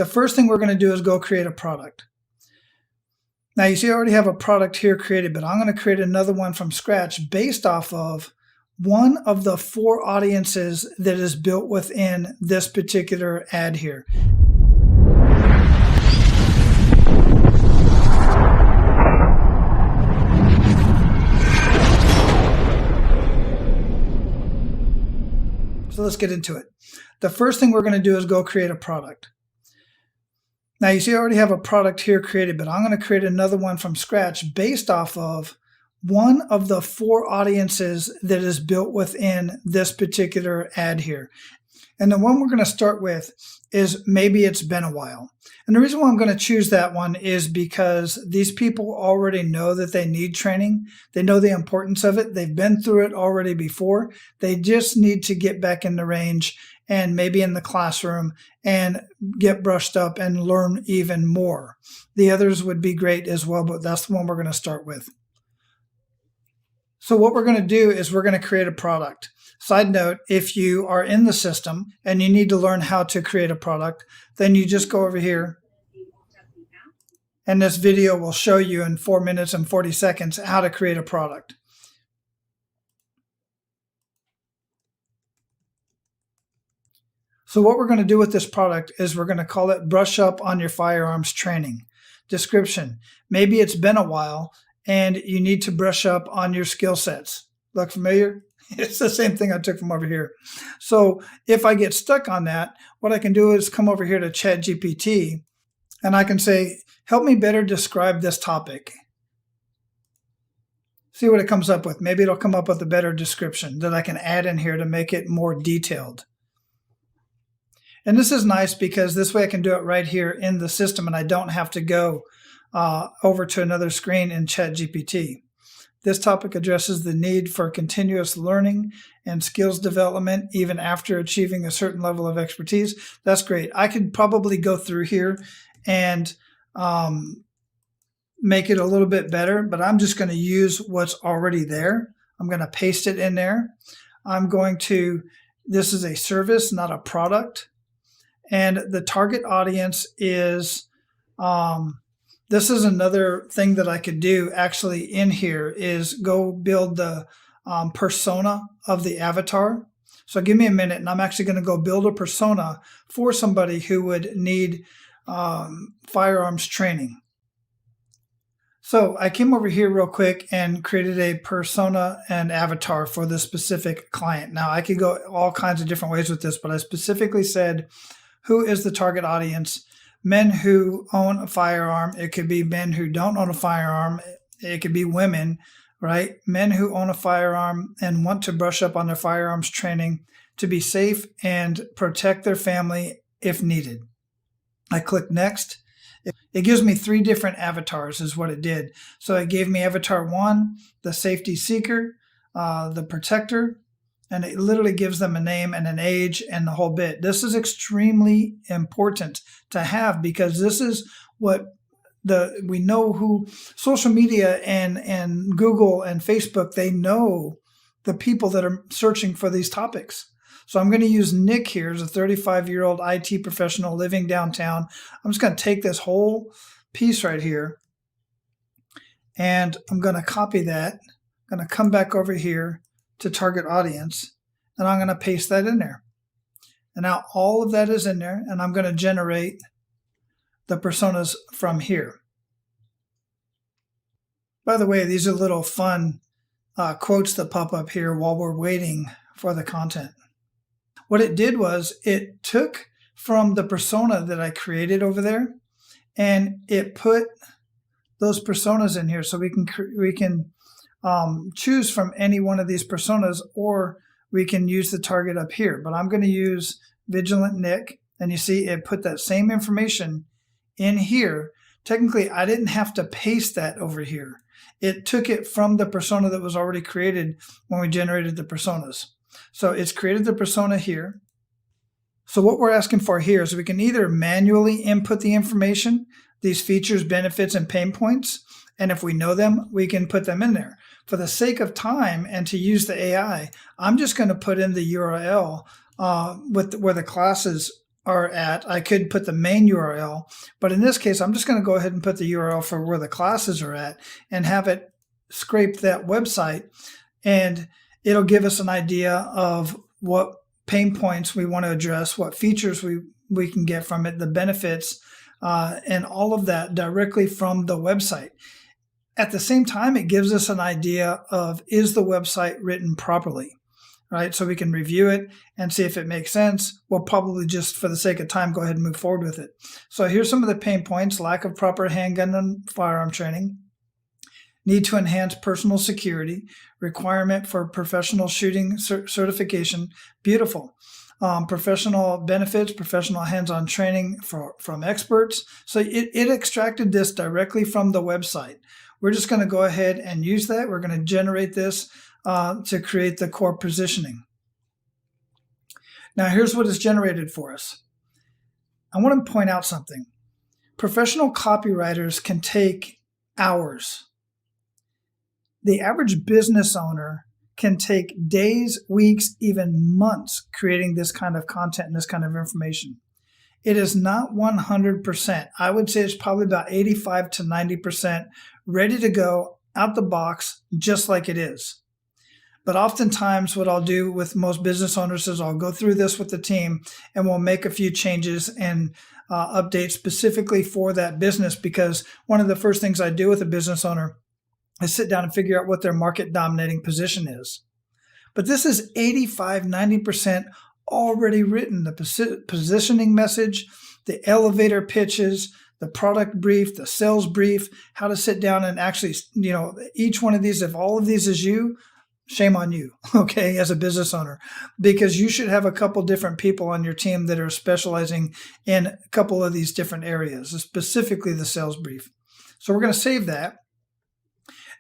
the first thing we're going to do is go create a product. Now you see I already have a product here created, but I'm going to create another one from scratch based off of one of the 4 audiences that is built within this particular ad here. So let's get into it. The first thing we're going to do is go create a product. Now you see I already have a product here created, but I'm going to create another one from scratch based off of one of the 4 audiences that is built within this particular ad here. And the one we're going to start with is maybe it's been a while. And the reason why I'm going to choose that one is because these people already know that they need training. They know the importance of it. They've been through it already before. They just need to get back in the range and maybe in the classroom and get brushed up and learn even more. The others would be great as well, but that's the one we're going to start with. So what we're going to do is we're going to create a product. Side note, if you are in the system and you need to learn how to create a product, then you just go over here. And this video will show you in 4 minutes and 40 seconds how to create a product. So what we're going to do with this product is we're going to call it Brush Up on Your Firearms Training. Description, maybe it's been a while and you need to brush up on your skill sets. Look familiar? It's the same thing I took from over here. So if I get stuck on that, what I can do is come over here to ChatGPT and I can say, help me better describe this topic. See what it comes up with. Maybe it'll come up with a better description that I can add in here to make it more detailed. And this is nice because this way I can do it right here in the system and I don't have to go over to another screen in ChatGPT. This topic addresses the need for continuous learning and skills development even after achieving a certain level of expertise. That's great. I could probably go through here and make it a little bit better, but I'm just going to use what's already there. I'm going to paste it in there. This is a service, not a product. And the target audience is, this is another thing that I could do actually in here is go build the persona of the avatar. So give me a minute and I'm actually going to go build a persona for somebody who would need firearms training. So I came over here real quick and created a persona and avatar for this specific client. Now I could go all kinds of different ways with this, but I specifically said, who is the target audience? Men who own a firearm. It could be men who don't own a firearm. It could be women, right? Men who own a firearm and want to brush up on their firearms training to be safe and protect their family if needed. I click next. It gives me 3 different avatars is what it did. So it gave me avatar 1, the safety seeker, the protector, and it literally gives them a name and an age and the whole bit. This is extremely important to have because this is what we know who social media and Google and Facebook, they know the people that are searching for these topics. So I'm going to use Nick here as a 35-year-old IT professional living downtown. I'm just going to take this whole piece right here and I'm going to copy that. I'm going to come back over here to target audience, and I'm going to paste that in there. And now all of that is in there, and I'm going to generate the personas from here. By the way, these are little fun quotes that pop up here while we're waiting for the content. What it did was it took from the persona that I created over there, and it put those personas in here so we can choose from any one of these personas, or we can use the target up here. But I'm going to use Vigilant Nick, and you see it put that same information in here. Technically, I didn't have to paste that over here. It took it from the persona that was already created when we generated the personas. So it's created the persona here. So what we're asking for here is we can either manually input the information, these features, benefits, and pain points, and if we know them, we can put them in there. For the sake of time and to use the AI, I'm just going to put in the URL where the classes are at, I could put the main URL, but in this case, I'm just going to go ahead and put the URL for where the classes are at and have it scrape that website, and it'll give us an idea of what pain points we want to address, what features we can get from it, the benefits, and all of that directly from the website. At the same time, it gives us an idea of, is the website written properly, right? So we can review it and see if it makes sense. We'll probably just, for the sake of time, go ahead and move forward with it. So here's some of the pain points: lack of proper handgun and firearm training, need to enhance personal security, requirement for professional shooting certification. Beautiful. Professional benefits, professional hands-on training from experts. So it extracted this directly from the website. We're just going to go ahead and use that. We're going to generate this to create the core positioning. Now here's what is generated for us. I want to point out something. Professional copywriters can take hours. The average business owner can take days, weeks, even months creating this kind of content and this kind of information. It is not 100%. I would say it's probably about 85 to 90% ready to go out the box, just like it is. But oftentimes what I'll do with most business owners is I'll go through this with the team and we'll make a few changes and updates specifically for that business, because one of the first things I do with a business owner is sit down and figure out what their market dominating position is. But this is 85, 90% already written. The positioning message, the elevator pitches, the product brief, the sales brief, how to sit down and actually, each one of these, if all of these is you, shame on you, okay, as a business owner, because you should have a couple different people on your team that are specializing in a couple of these different areas, specifically the sales brief. So we're going to save that.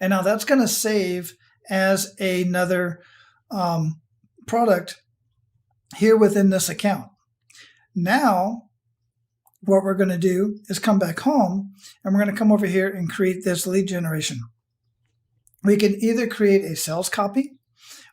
And now that's going to save as another product here within this account. Now, what we're going to do is come back home and we're going to come over here and create this lead generation. We can either create a sales copy,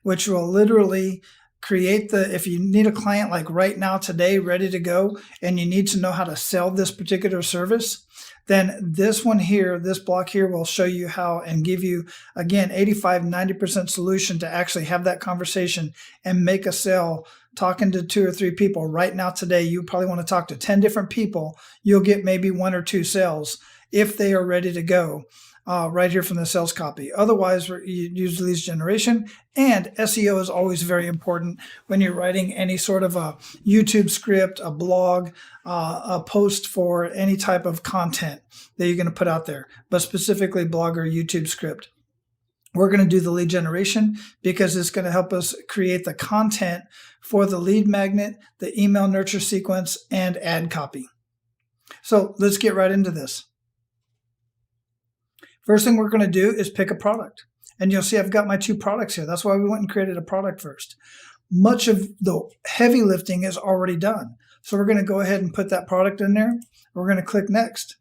which will literally create if you need a client like right now, today, ready to go, and you need to know how to sell this particular service, then this one here, this block here will show you how and give you, again, 85, 90% solution to actually have that conversation and make a sale. Talking to 2 or 3 people right now today, you probably want to talk to 10 different people. You'll get maybe 1 or 2 sales if they are ready to go. Right here from the sales copy. Otherwise, you use leads generation, and SEO is always very important when you're writing any sort of a YouTube script, a blog, a post for any type of content that you're going to put out there, but specifically blog or YouTube script. We're going to do the lead generation because it's going to help us create the content for the lead magnet, the email nurture sequence, and ad copy. So let's get right into this. First thing we're going to do is pick a product. And you'll see I've got my 2 products here. That's why we went and created a product first. Much of the heavy lifting is already done. So we're going to go ahead and put that product in there. We're going to click next.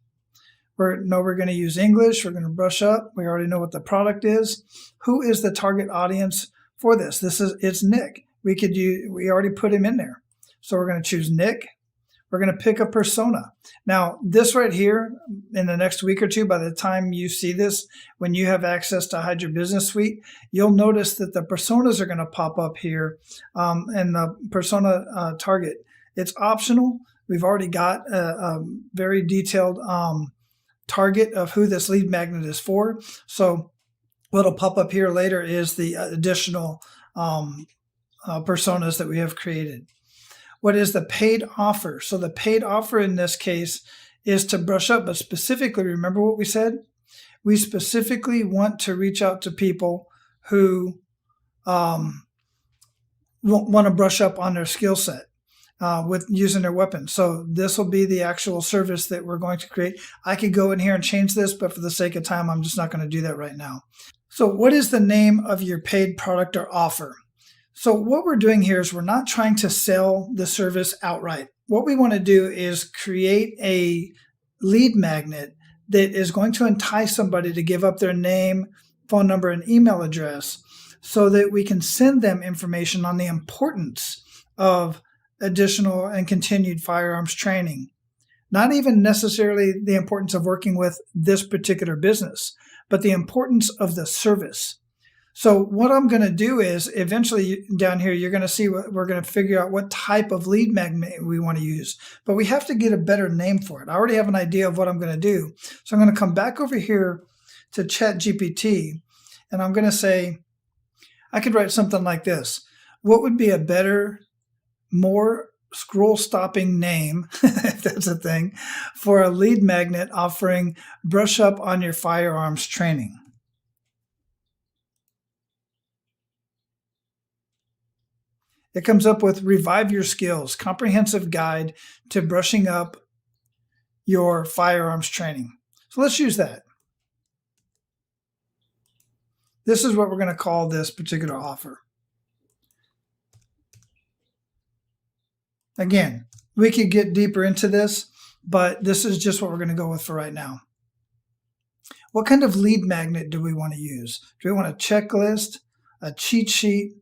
We're going to use English. We're going to brush up. We already know what the product is. Who is the target audience for this? It's Nick. We already put him in there. So we're going to choose Nick. We're going to pick a persona. Now, this right here, in the next week or 2, by the time you see this, when you have access to Hydra Business Suite, you'll notice that the personas are going to pop up here, and the persona target. It's optional. We've already got a very detailed target of who this lead magnet is for. So what'll pop up here later is the additional personas that we have created. What is the paid offer? So the paid offer in this case is to brush up, but specifically, remember what we said? We specifically want to reach out to people who want to brush up on their skill set with using their weapon. So this will be the actual service that we're going to create. I could go in here and change this, but for the sake of time, I'm just not going to do that right now. So what is the name of your paid product or offer? So what we're doing here is we're not trying to sell the service outright. What we want to do is create a lead magnet that is going to entice somebody to give up their name, phone number, and email address so that we can send them information on the importance of additional and continued firearms training. Not even necessarily the importance of working with this particular business, but the importance of the service. So what I'm going to do is eventually down here, you're going to see what we're going to figure out what type of lead magnet we want to use, but we have to get a better name for it. I already have an idea of what I'm going to do. So I'm going to come back over here to ChatGPT, and I'm going to say, I could write something like this. What would be a better, more scroll stopping name, if that's a thing, for a lead magnet offering brush up on your firearms training? It comes up with Revive Your Skills, comprehensive guide to brushing up your firearms training. So let's use that. This is what we're going to call this particular offer. Again, we could get deeper into this, but this is just what we're going to go with for right now. What kind of lead magnet do we want to use? Do we want a checklist, a cheat sheet,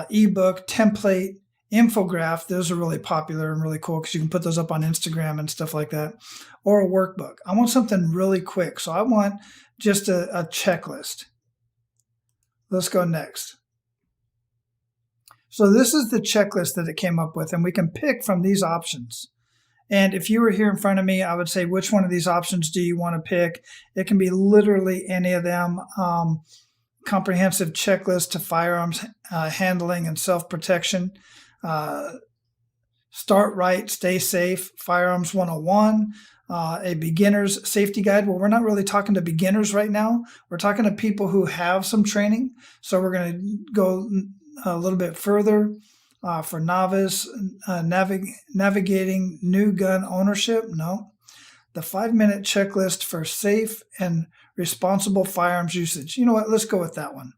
ebook, template, infograph? Those are really popular and really cool because you can put those up on Instagram and stuff like that, or a workbook. I want something really quick, so I want just a checklist. Let's go next. So this is the checklist that it came up with, and we can pick from these options. And if you were here in front of me, I would say, which one of these options do you want to pick? It can be literally any of them. Comprehensive checklist to firearms handling and self-protection. Start right, stay safe, firearms 101. A beginner's safety guide. Well, we're not really talking to beginners right now. We're talking to people who have some training. So we're going to go a little bit further for novice, navigating new gun ownership. No. The 5-minute checklist for safe and responsible firearms usage. You know what? Let's go with that one.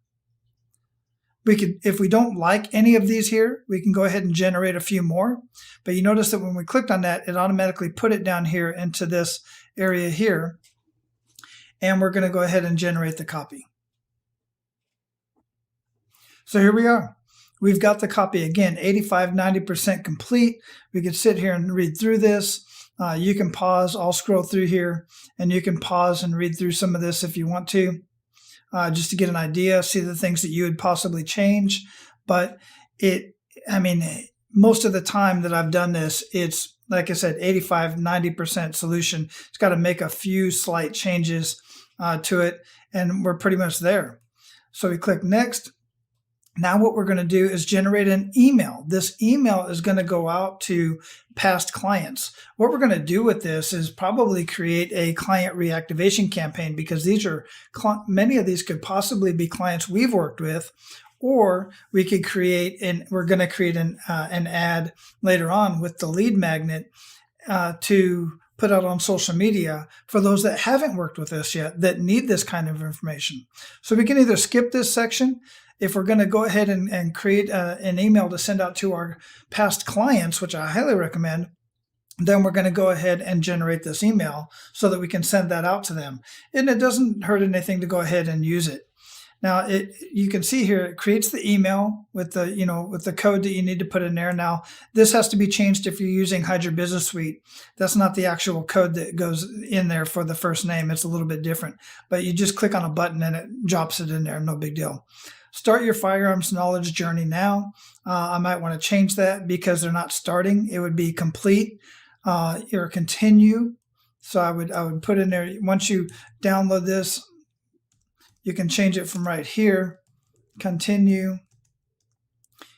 We could, if we don't like any of these here, we can go ahead and generate a few more. But you notice that when we clicked on that, it automatically put it down here into this area here. And we're going to go ahead and generate the copy. So here we are. We've got the copy again, 85–90% complete. We could sit here and read through this. You can pause. I'll scroll through here, and you can pause and read through some of this if you want to. Just to get an idea, see the things that you would possibly change. But most of the time that I've done this, it's, like I said, 85–90% solution. It's got to make a few slight changes to it, and we're pretty much there. So we click next. Now what we're going to do is generate an email. This email is going to go out to past clients. What we're going to do with this is probably create a client reactivation campaign, because these are many of these could possibly be clients we've worked with, or we could create, and we're going to create an ad later on with the lead magnet to put out on social media for those that haven't worked with us yet that need this kind of information. So we can either skip this section. If we're going to go ahead and create an email to send out to our past clients, which I highly recommend, then we're going to go ahead and generate this email so that we can send that out to them. And it doesn't hurt anything to go ahead and use it. Now, you can see here, it creates the email with the code that you need to put in there. Now, this has to be changed if you're using Hydra Business Suite. That's not the actual code that goes in there for the first name. It's a little bit different. But you just click on a button and it drops it in there. No big deal. Start your firearms knowledge journey now. I might want to change that because they're not starting. It would be complete or continue. So I would put in there, once you download this, you can change it from right here. Continue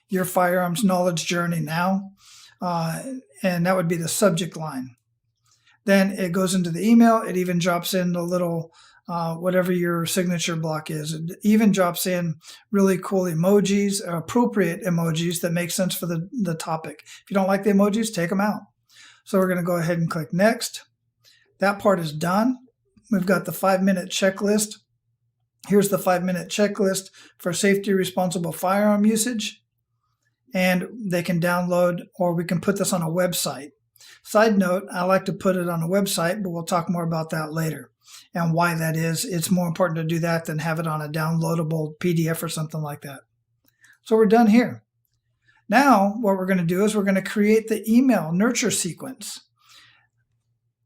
your firearms knowledge journey now. And that would be the subject line. Then it goes into the email. It even drops in the little whatever your signature block is. It even drops in really cool emojis, appropriate emojis that make sense for the topic. If you don't like the emojis, take them out. So we're going to go ahead and click next. That part is done. We've got the 5-minute checklist. Here's the 5-minute checklist for safety responsible firearm usage. And they can download, or we can put this on a website. Side note, I like to put it on a website, but we'll talk more about that later. And why that is, it's more important to do that than have it on a downloadable PDF or something like that. So we're done here. Now, what we're going to do is we're going to create the email nurture sequence.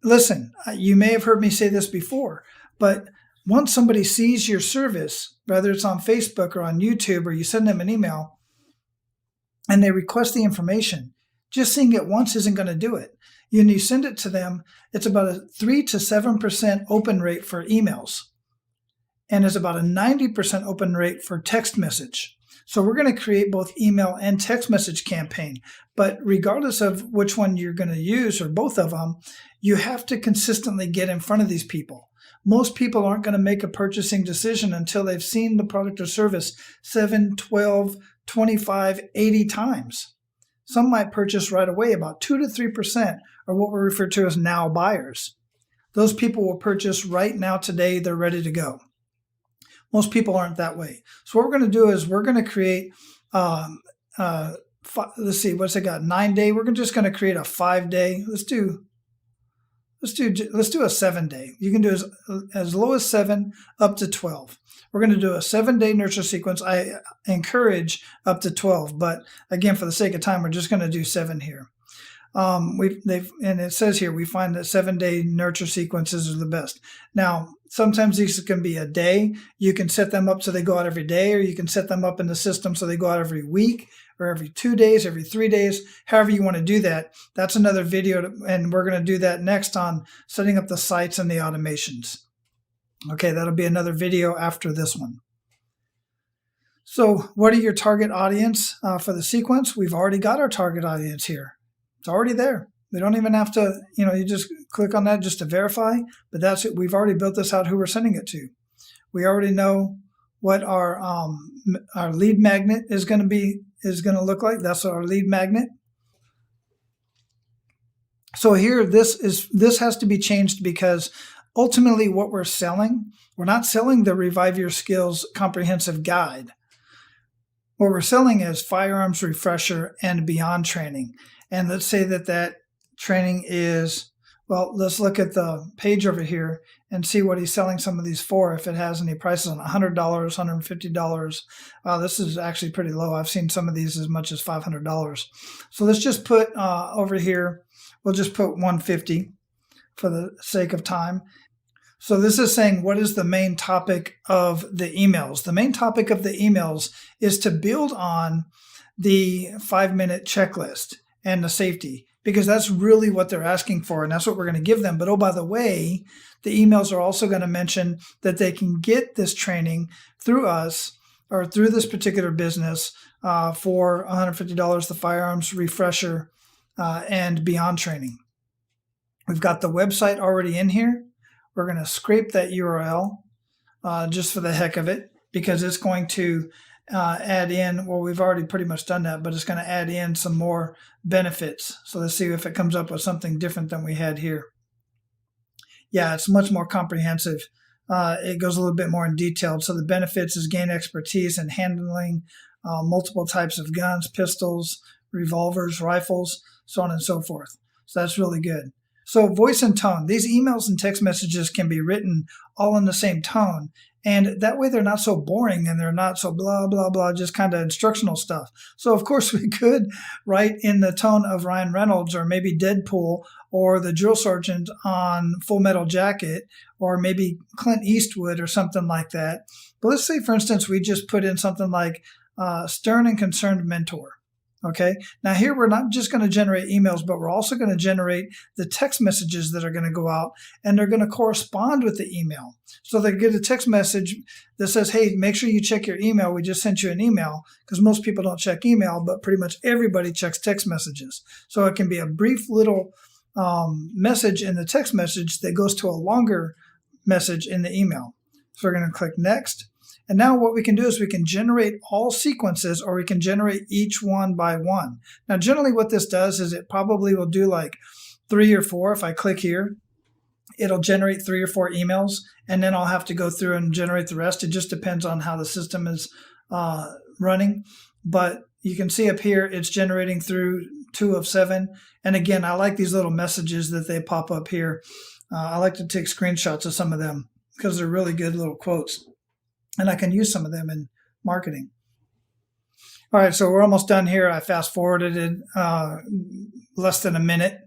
Listen, you may have heard me say this before, but once somebody sees your service, whether it's on Facebook or on YouTube, or you send them an email and they request the information, just seeing it once isn't going to do it. You send it to them, it's about a 3 to 7% open rate for emails, and it's about a 90% open rate for text message. So we're going to create both email and text message campaign. But regardless of which one you're going to use, or both of them, you have to consistently get in front of these people. Most people aren't going to make a purchasing decision until they've seen the product or service 7, 12, 25, 80 times. Some might purchase right away. About 2 to 3% are what we refer to as now buyers. Those people will purchase right now, today, they're ready to go. Most people aren't that way. So what we're going to do is we're going to create, let's see, what's it got? 9 day. We're just going to create a 5 day. Let's do a 7 day. You can do as low as 7 up to 12. We're going to do a 7 day nurture sequence. I encourage up to 12, but again, for the sake of time, we're just going to do 7 here. And it says here, we find that 7 day nurture sequences are the best. Now, sometimes these can be a day. You can set them up so they go out every day, or you can set them up in the system so they go out every week, or every 2 days, every 3 days, however you want to do that. That's another video, and we're going to do that next on setting up the sites and the automations. Okay, that'll be another video after this one. So what are your target audience for the sequence? We've already got our target audience here. It's already there. We don't even have to, you just click on that just to verify, but that's it. We've already built this out, who we're sending it to. We already know what our lead magnet is going to look like. That's our lead magnet. So here, this has to be changed, because ultimately what we're not selling the Revive Your Skills Comprehensive Guide. What we're selling is Firearms Refresher and Beyond training. And let's say that training is, well, let's look at the page over here and see what he's selling some of these for, if it has any prices on $100, $150. Wow, this is actually pretty low. I've seen some of these as much as $500. So let's just put over here, we'll just put $150 for the sake of time. So this is saying, what is the main topic of the emails? The main topic of the emails is to build on the 5-minute checklist and the safety, because that's really what they're asking for, and that's what we're going to give them. But oh, by the way, the emails are also going to mention that they can get this training through us, or through this particular business, for $150, the Firearms Refresher and Beyond training. We've got the website already in here. We're going to scrape that URL just for the heck of it, because it's going to add in, well, we've already pretty much done that, but it's going to add in some more benefits. So let's see if it comes up with something different than we had here. Yeah, it's much more comprehensive. It goes a little bit more in detail. So the benefits is gain expertise in handling multiple types of guns, pistols, revolvers, rifles, so on and so forth. So that's really good. So voice and tone. These emails and text messages can be written all in the same tone. And that way they're not so boring, and they're not so blah, blah, blah, just kind of instructional stuff. So of course we could write in the tone of Ryan Reynolds, or maybe Deadpool, or the drill sergeant on Full Metal Jacket, or maybe Clint Eastwood or something like that. But let's say, for instance, we just put in something like stern and concerned mentor. Okay, now here we're not just going to generate emails, but we're also going to generate the text messages that are going to go out, and they're going to correspond with the email. So they get a text message that says, hey, make sure you check your email. We just sent you an email, because most people don't check email, but pretty much everybody checks text messages. So it can be a brief little message in the text message that goes to a longer message in the email. So we're going to click next. And now what we can do is we can generate all sequences, or we can generate each one by one. Now, generally what this does is it probably will do like 3 or 4. If I click here, it'll generate 3 or 4 emails, and then I'll have to go through and generate the rest. It just depends on how the system is running. But you can see up here, it's generating through 2 of 7. And again, I like these little messages that they pop up here. I like to take screenshots of some of them, because they're really good little quotes. And I can use some of them in marketing. All right, so we're almost done here. I fast forwarded it less than a minute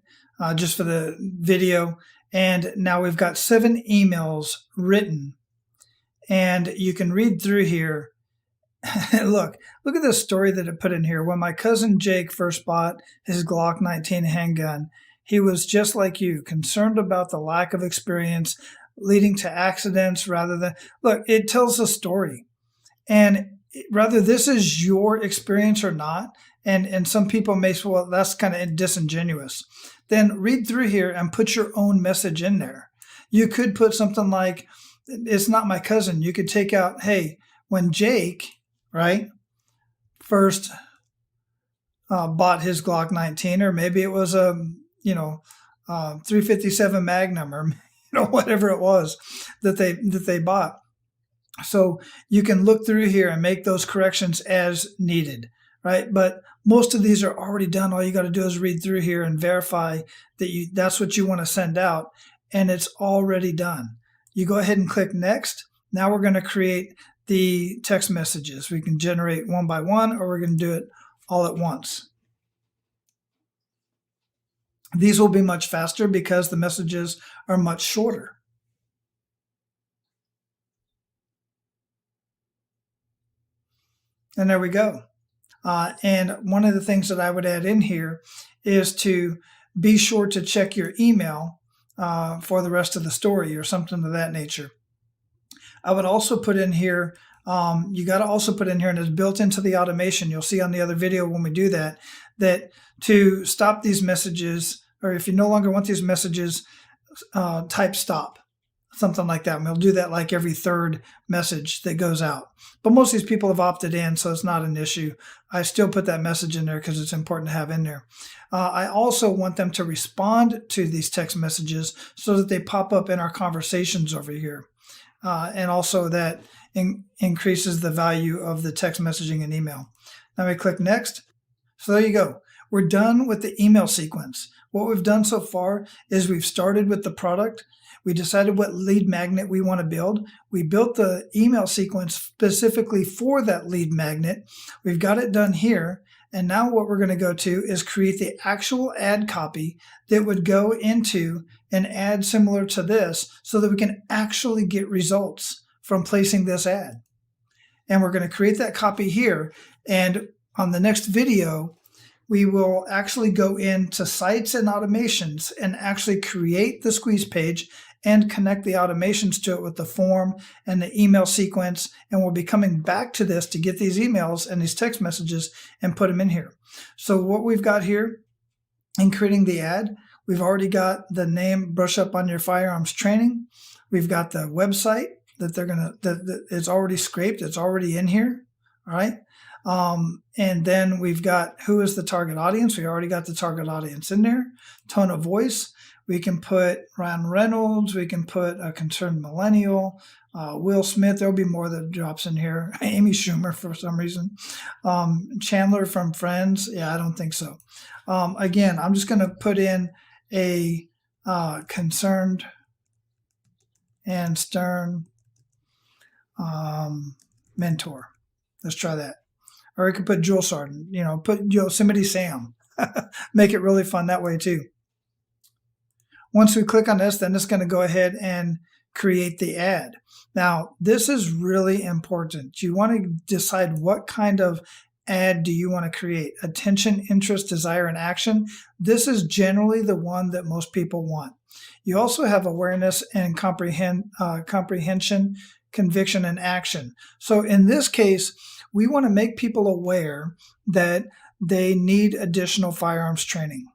just for the video. And now we've got 7 emails written. And you can read through here. Look at the story that it put in here. When my cousin Jake first bought his Glock 19 handgun, he was just like you, concerned about the lack of experience leading to accidents rather than, look, it tells a story. And whether this is your experience or not, and some people may say, well, that's kind of disingenuous, then read through here and put your own message in there. You could put something like, it's not my cousin. You could take out, hey, when Jake, right, first bought his Glock 19, or maybe it was a, 357 Magnum, or whatever it was that they bought. So you can look through here and make those corrections as needed, right? But most of these are already done. All you got to do is read through here and verify that that's what you want to send out, and it's already done. You go ahead and click next. Now we're going to create the text messages. We can generate one by one, or we're going to do it all at once. These will be much faster because the messages are much shorter. And there we go. And one of the things that I would add in here is to be sure to check your email for the rest of the story or something of that nature. I would also put in here, you got to also put in here, and it's built into the automation. You'll see on the other video when we do that to stop these messages, or if you no longer want these messages, type stop. Something like that. And we'll do that like every third message that goes out. But most of these people have opted in, so it's not an issue. I still put that message in there because it's important to have in there. I also want them to respond to these text messages so that they pop up in our conversations over here. And also that increases the value of the text messaging and email. Now we click next. So there you go. We're done with the email sequence. What we've done so far is we've started with the product. We decided what lead magnet we want to build. We built the email sequence specifically for that lead magnet. We've got it done here. And now what we're going to go to is create the actual ad copy that would go into an ad similar to this so that we can actually get results from placing this ad. And we're going to create that copy here. And on the next video, we will actually go into sites and automations and actually create the squeeze page and connect the automations to it with the form and the email sequence. And we'll be coming back to this to get these emails and these text messages and put them in here. So what we've got here in creating the ad, we've already got the name, Brush Up on Your Firearms Training. We've got the website that that it's already scraped. It's already in here. All right. And then we've got who is the target audience. We already got the target audience in there. Tone of voice. We can put Ryan Reynolds. We can put a concerned millennial. Will Smith. There'll be more that drops in here. Amy Schumer for some reason. Chandler from Friends. Yeah, I don't think so. Again, I'm just going to put in a concerned and stern mentor. Let's try that. Or we could put Jewel Sargent, put Yosemite Sam. Make it really fun that way too. Once we click on this, then it's going to go ahead and create the ad. Now, this is really important. You want to decide what kind of ad do you want to create. Attention, interest, desire, and action. This is generally the one that most people want. You also have awareness and comprehension, conviction, and action. So in this case, we want to make people aware that they need additional firearms training.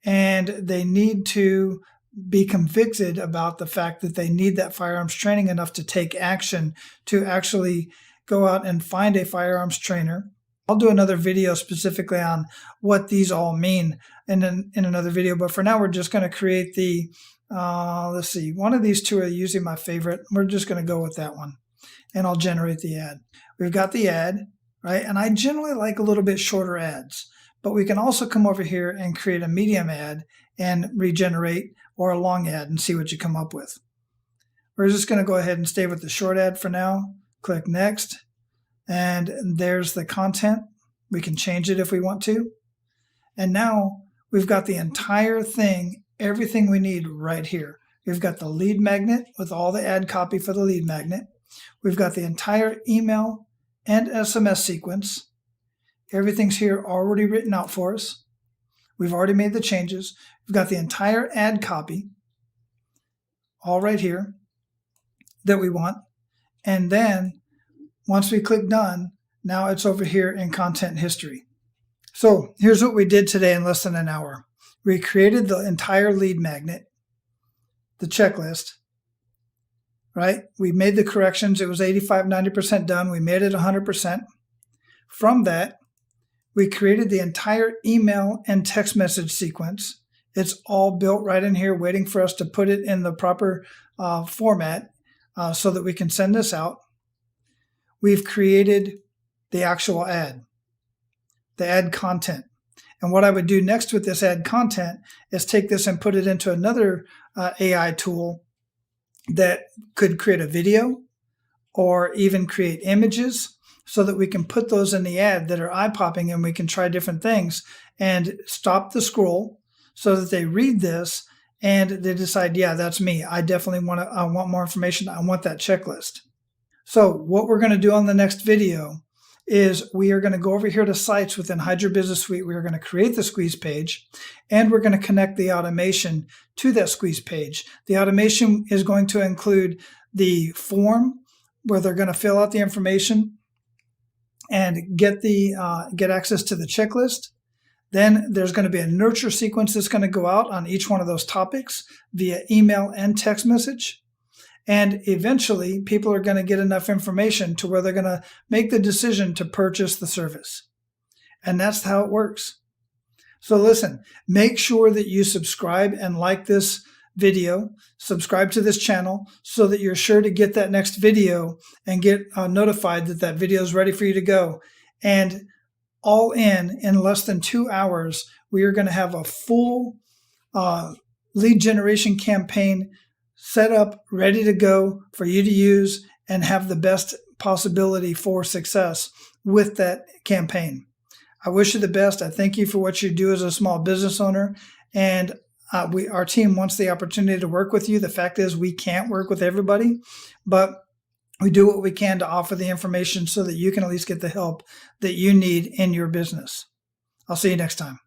And they need to be convicted about the fact that they need that firearms training enough to take action to actually go out and find a firearms trainer. I'll do another video specifically on what these all mean in another video. But for now, we're just going to create the, let's see, one of these two are usually my favorite. We're just going to go with that one. And I'll generate the ad. We've got the ad, right? And I generally like a little bit shorter ads. But we can also come over here and create a medium ad and regenerate, or a long ad, and see what you come up with. We're just going to go ahead and stay with the short ad for now. Click next. And there's the content. We can change it if we want to. And now we've got the entire thing, everything we need right here. We've got the lead magnet with all the ad copy for the lead magnet. We've got the entire email and SMS sequence. Everything's here already written out for us. We've already made the changes. We've got the entire ad copy all right here that we want. And then once we click done, now it's over here in content history. So here's what we did today in less than an hour. We created the entire lead magnet, the checklist, right? We made the corrections. It was 85, 90% done. We made it 100%. From that, we created the entire email and text message sequence. It's all built right in here, waiting for us to put it in the proper format so that we can send this out. We've created the actual ad, the ad content. And what I would do next with this ad content is take this and put it into another AI tool that could create a video or even create images so that we can put those in the ad that are eye-popping, and we can try different things and stop the scroll so that they read this and they decide, yeah, that's me. I definitely I want more information. I want that checklist. So what we're going to do on the next video is we are going to go over here to sites within Hydra Business Suite. We are going to create the squeeze page, and we're going to connect the automation to that squeeze page. The automation is going to include the form where they're going to fill out the information and get access to the checklist. Then there's going to be a nurture sequence that's going to go out on each one of those topics via email and text message. And eventually, people are going to get enough information to where they're going to make the decision to purchase the service. And that's how it works. So listen, make sure that you subscribe and like this video, subscribe to this channel so that you're sure to get that next video and get notified that that video is ready for you to go. And all in less than 2 hours, we are going to have a full lead generation campaign set up, ready to go for you to use and have the best possibility for success with that campaign. I wish you the best. I thank you for what you do as a small business owner. And our team wants the opportunity to work with you. The fact is we can't work with everybody, but we do what we can to offer the information so that you can at least get the help that you need in your business. I'll see you next time.